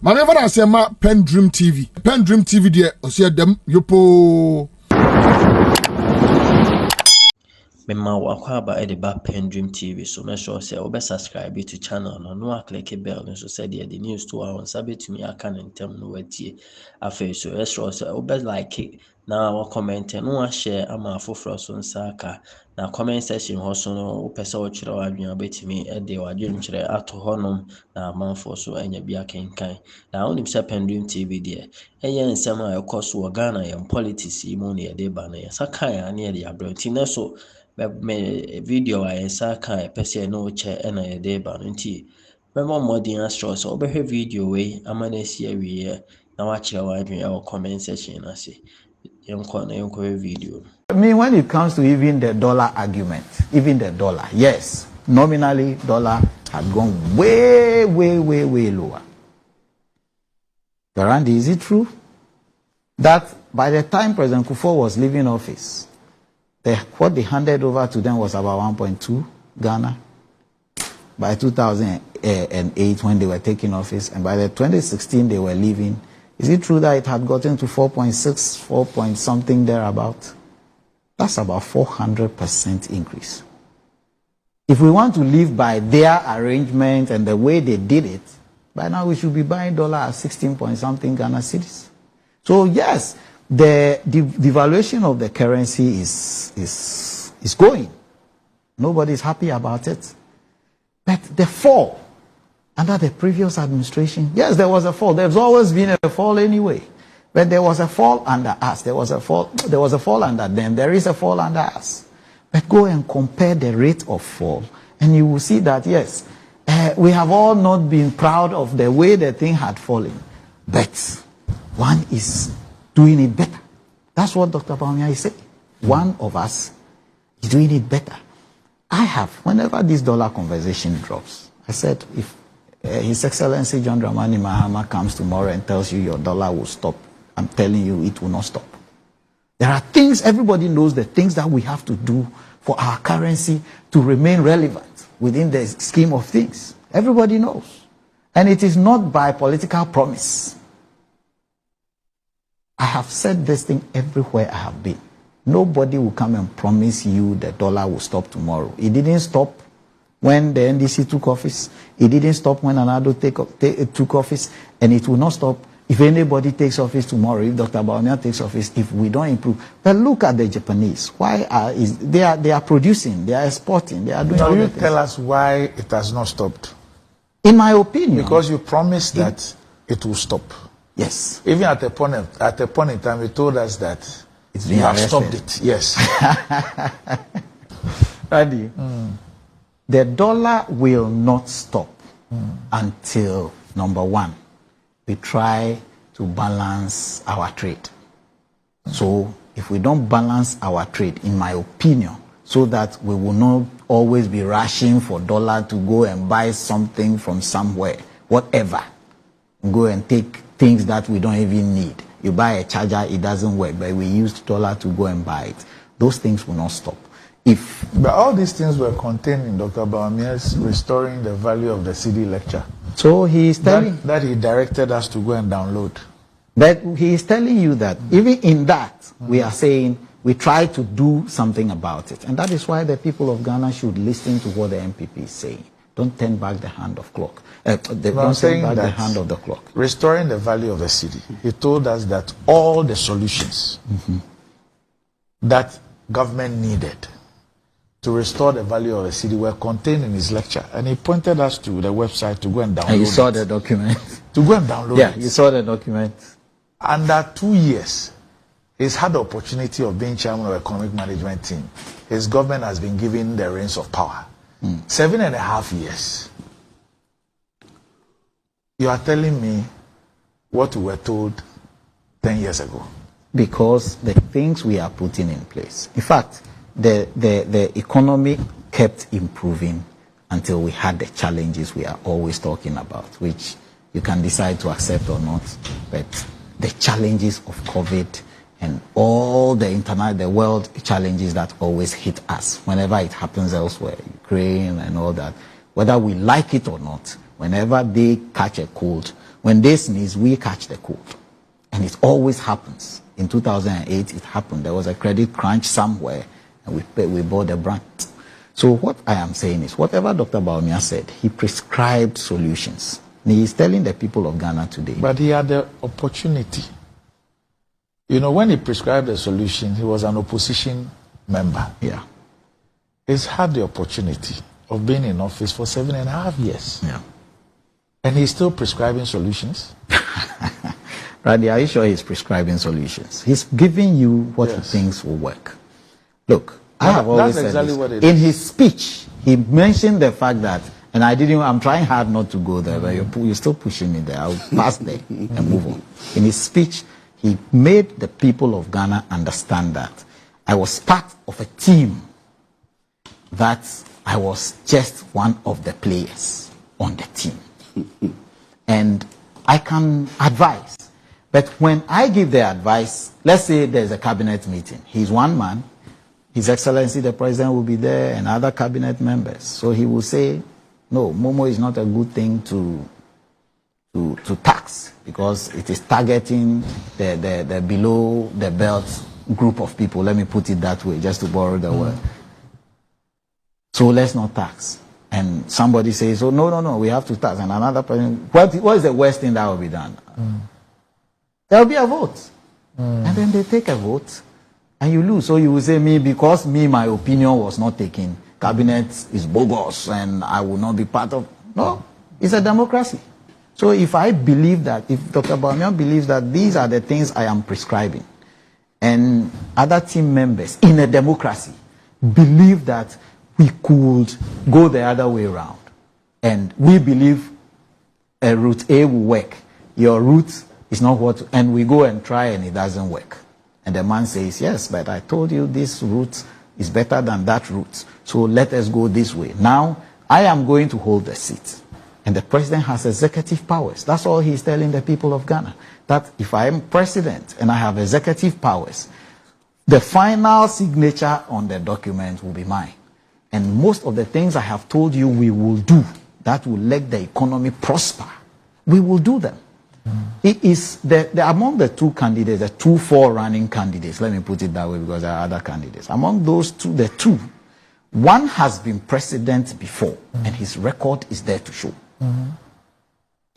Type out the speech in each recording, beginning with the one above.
Maneva na say ma PENDREAM TV there o say dem yopo Mema wakwaba e de ba PENDREAM TV so make sure say obe subscribe to channel no click bell so say the news to our sabe to me aka ntem no watie afa so sure say obe like na wa comment no share ama afoforo so nsaka na comment section ho so no opese wo kire wa adwen abetimi e de wadwen kire ato honom na amanfo so anya bia kenkan na onim say PENDREAM TV there eye nsem a ekoso wo Ghana yam politics mu ne de ba na saka ya ne de abranti na so me video I saka pese no che na ye de ba nti me mo modern astro so obehwe video we amana si awie na wa kire wa adwen e comment section na se yenko video. I mean, when it comes to even the dollar argument, even the dollar, yes, nominally dollar had gone way lower. Garandi, is it true that by the time President Kufuor was leaving office, what they handed over to them was about 1.2 Ghana by 2008 when they were taking office, and by the 2016 they were leaving. Is it true that it had gotten to 4.6, 4 point something thereabout? That's about 400% increase. If we want to live by their arrangement and the way they did it, by now we should be buying dollar at 16 point something Ghana cedis. So yes, the devaluation of the currency is going. Nobody is happy about it. But the fall under the previous administration, yes, there was a fall. There's always been a fall anyway. But there was a fall under us. There was a fall under them. There is a fall under us. But go and compare the rate of fall, and you will see that, yes, we have all not been proud of the way the thing had fallen. But one is doing it better. That's what Dr. Bawumia is saying. One of us is doing it better. I have, whenever this dollar conversation drops, I said, if His Excellency John Dramani Mahama comes tomorrow and tells you your dollar will stop, I'm telling you it will not stop. There are things, everybody knows the things that we have to do for our currency to remain relevant within the scheme of things. Everybody knows. And it is not by political promise. I have said this thing everywhere I have been. Nobody will come and promise you the dollar will stop tomorrow. It didn't stop when the NDC took office. It didn't stop when Adade took office. And it will not stop if anybody takes office tomorrow, if Dr. Bawumia takes office, if we don't improve. But look at the Japanese. They are producing, they are exporting, they are doing all the things. Can you tell us why it has not stopped? In my opinion. Because you promised that it will stop. Yes. Even at a point in time, you told us that you have stopped it. Yes. Daddy, the dollar will not stop until, number one, we try to balance our trade. So if we don't balance our trade, in my opinion, so that we will not always be rushing for dollar to go and buy something from somewhere, whatever, go and take things that we don't even need. You buy a charger, it doesn't work, but we used dollar to go and buy it. Those things will not stop. But all these things were contained in Dr. Bawumia's Restoring the Value of the Cedi lecture. So he is telling that he directed us to go and download. But he is telling you that even in that, we are saying we try to do something about it. And that is why the people of Ghana should listen to what the MPP is saying. Don't turn back the hand of clock. Don't turn back the hand of the clock. Restoring the value of the city. He told us that all the solutions that government needed to restore the value of the city were contained in his lecture. And he pointed us to the website to go and download it. And you saw the document. To go and download it. Yeah, you saw the document. Under 2 years, he's had the opportunity of being chairman of the economic management team. His government has been given the reins of power. 7.5 years. You are telling me what we were told 10 years ago. Because the things we are putting in place. In fact, the economy kept improving until we had the challenges we are always talking about, which you can decide to accept or not. But the challenges of COVID and all the world challenges that always hit us whenever it happens elsewhere, Ukraine and all that, whether we like it or not, whenever they catch a cold, When they sneeze, we catch the cold. And it always happens. In 2008, it happened. There was a credit crunch somewhere, and we bore the brunt. So what I am saying is, whatever Dr. Bawumia said, he prescribed solutions. And he is telling the people of Ghana today. But he had the opportunity. You know, when he prescribed the solution, he was an opposition member. Yeah. He's had the opportunity of being in office for 7.5 years. Yeah. And he's still prescribing solutions? Randy, are you sure he's prescribing solutions? He's giving you what he thinks will work. Look, I have always said exactly this. What it In is. his speech, he mentioned the fact that, and I'm trying hard not to go there, but you're still pushing me there. I'll pass there and move on. In his speech, he made the people of Ghana understand that I was part of a team, that I was just one of the players on the team. And I can advise. But when I give the advice, let's say there's a cabinet meeting. He's one man. His Excellency the President will be there and other cabinet members. So he will say, no, Momo is not a good thing to tax, because it is targeting the below the belt group of people. Let me put it that way, just to borrow the word. So let's not tax. And somebody says, oh, no, we have to tax. And another person, what is the worst thing that will be done? There will be a vote. And then they take a vote, and you lose. So you will say, because my opinion was not taken, cabinet is bogus, and I will not be part of. No, it's a democracy. So if I believe that, if Dr. Bawumia believes that these are the things I am prescribing, and other team members in a democracy believe that we could go the other way around, and we believe a route A will work, your route is not what, and we go and try and it doesn't work. And the man says, yes, but I told you this route is better than that route, so let us go this way. Now, I am going to hold the seat. And the president has executive powers. That's all he's telling the people of Ghana. That if I am president and I have executive powers, the final signature on the document will be mine. And most of the things I have told you we will do that will let the economy prosper, we will do them. It is among the two candidates, the two running candidates, let me put it that way because there are other candidates. Among those two, the two, one has been president before, and his record is there to show.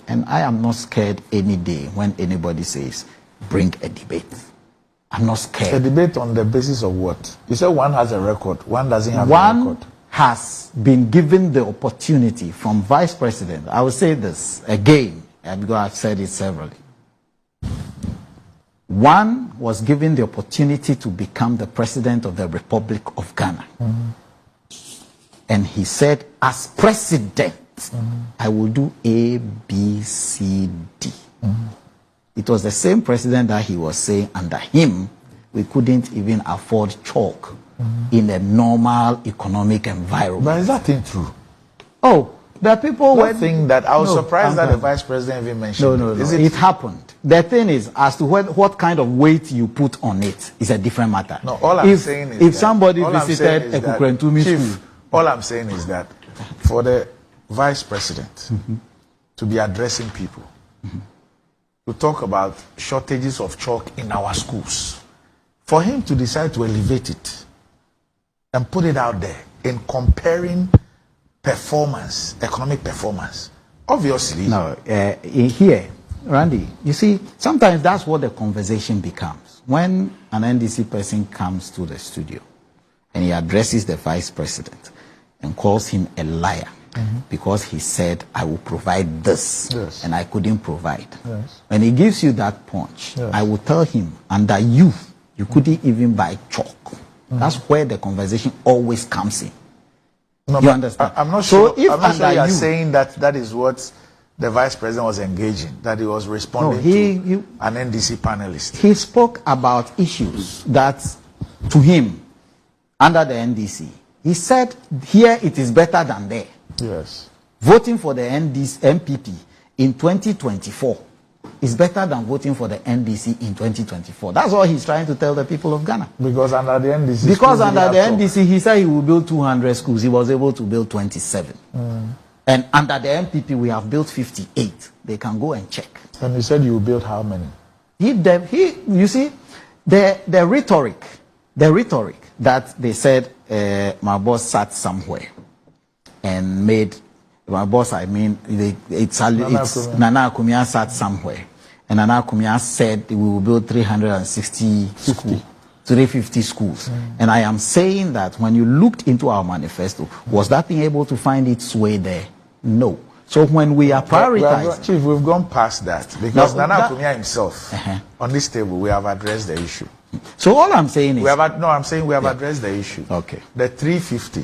And I am not scared any day when anybody says, bring a debate. I'm not scared. A debate on the basis of what? You said one has a record, one doesn't have a One record. has been given the opportunity from vice president. I will say this again, because I've said it severally. One was given the opportunity to become the president of the Republic of Ghana. And he said, as president, I will do A, B, C, D. It was the same president that he was saying under him, we couldn't even afford chalk in a normal economic environment. But is that thing true? Oh, the people were... Thing that I was surprised that the vice president even mentioned. No. It happened. The thing is, as to what kind of weight you put on it is a different matter. No, all I'm saying is if somebody visited a Kukrentumi school... All I'm saying is that for the vice president to be addressing people, to talk about shortages of chalk in our schools, for him to decide to elevate it and put it out there in comparing performance, economic performance, obviously... No, here, Randy, you see, sometimes that's what the conversation becomes. When an NDC person comes to the studio and he addresses the vice president and calls him a liar because he said, I will provide this, and I couldn't provide. When he gives you that punch, I will tell him, under you couldn't even buy chalk. That's where the conversation always comes in. No, you understand? I'm not sure. So if I'm not sure you are you, saying that is what the vice president was engaging, that he was responding to an NDC panelist. He spoke about issues that, to him, under the NDC, he said, here it is better than there. Yes. Voting for the MPP in 2024 is better than voting for the NDC in 2024. That's all he's trying to tell the people of Ghana. Because under the NDC... Because under the NDC, he said he will build 200 schools. He was able to build 27. And under the MPP, we have built 58. They can go and check. And you said you built how many? You see, the rhetoric that they said my boss sat somewhere and made, my boss, I mean, it's Nana Akumia sat somewhere. And Nana Akumia said we will build 360 schools. 350 schools. And I am saying that when you looked into our manifesto, was that thing able to find its way there? No. So when we are prioritizing... Chief, we've gone past that. Because Nana Akumia himself, on this table, we have addressed the issue. So all I'm saying is... I'm saying we have addressed the issue. Okay. The 350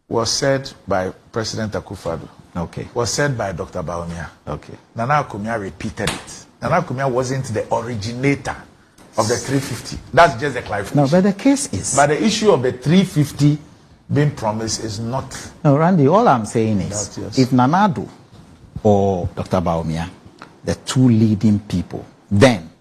was said by President Akufo-Addo. Okay. Was said by Dr. Bawumia. Okay. Nana Akumia repeated it. Nana Akumia wasn't the originator of the 350. That's just the clarification. No, but the case is... But the issue of the 350 being promised is not... No, Randy, all I'm saying is, if Nanado or Dr. Bawumia, the two leading people, then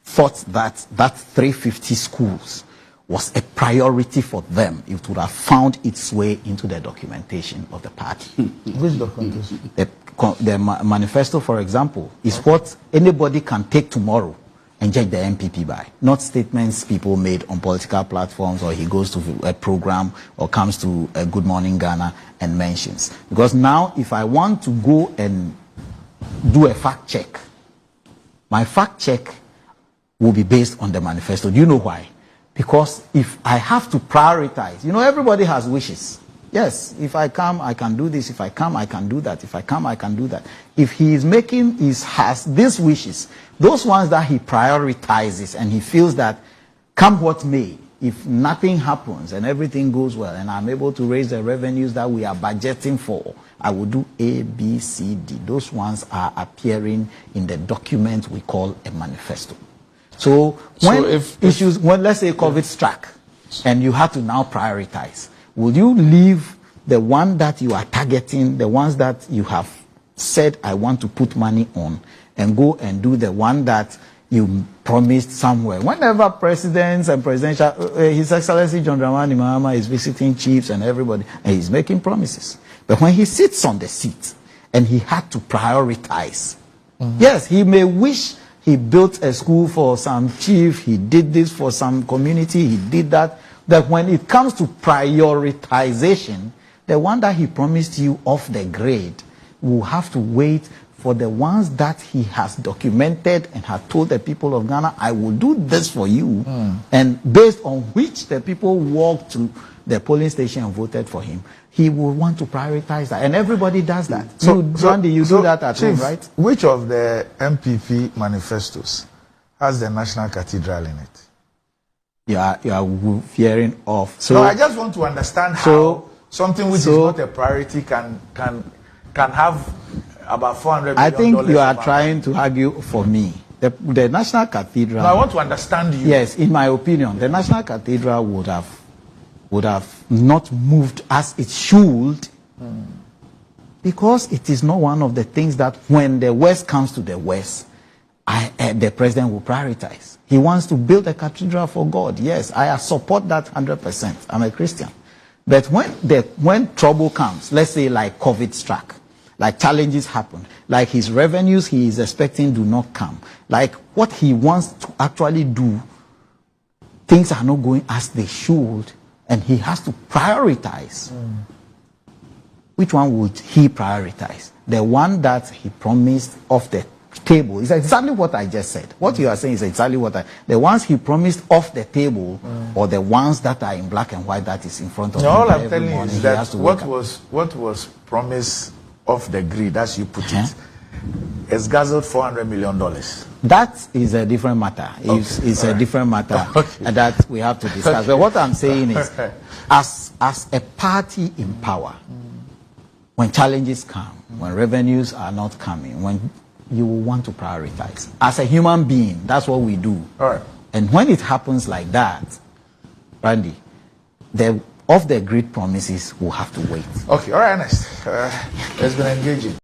thought that 350 schools was a priority for them, it would have found its way into the documentation of the party. Which documentation? The manifesto, for example, is what anybody can take tomorrow and judge the MPP by, not statements people made on political platforms, or he goes to a program or comes to a Good Morning Ghana and mentions. Because now, if I want to go and do a fact check, my fact check will be based on the manifesto. Do you know why? Because if I have to prioritize, everybody has wishes. Yes, if I come, I can do this. If I come, I can do that. If I come, I can do that. If he is has these wishes, those ones that he prioritizes, and he feels that come what may, if nothing happens and everything goes well and I'm able to raise the revenues that we are budgeting for, I will do A, B, C, D. Those ones are appearing in the document we call a manifesto. So when let's say COVID struck and you have to now prioritize, will you leave the one that you are targeting, the ones that you have said I want to put money on, and go and do the one that you promised somewhere? Whenever presidents and presidential, His Excellency John Dramani Mahama is visiting chiefs and everybody, and he's making promises. But when he sits on the seat and he had to prioritize, yes, he may wish he built a school for some chief, he did this for some community, he did that. That when it comes to prioritization, the one that he promised you off the grade will have to wait for the ones that he has documented and had told the people of Ghana, I will do this for you. And based on which the people walked to the polling station and voted for him, he will want to prioritize that. And everybody does that. Randy, you do that at home, right? Which of the MPP manifestos has the National Cathedral in it? You are fearing of. So I just want to understand how something which is not a priority can have about $400 million. I think you are trying to argue for me. The National Cathedral. No, I want to understand you. Yes, in my opinion, the National Cathedral would have not moved as it should, because it is not one of the things that when the West comes to the West, the president will prioritize. He wants to build a cathedral for God. Yes, I support that 100%. I'm a Christian. But when trouble comes, let's say like COVID struck, like challenges happen, like his revenues he is expecting do not come, like what he wants to actually do, things are not going as they should, and he has to prioritize. Which one would he prioritize? The one that he promised off the table is exactly what I just said. What you are saying is exactly what the ones he promised off the table, or the ones that are in black and white that is in front of him. All I'm telling you is that what was promised off the grid, as you put it, has guzzled $400 million. That is a different matter. It's a different matter that we have to discuss. But what I'm saying is, as a party in power, when challenges come, when revenues are not coming, when you will want to prioritize. As a human being, that's what we do. All right. And when it happens like that, Randy, the off the grid promises will have to wait. Okay, all right, Ernest. It's been engaging.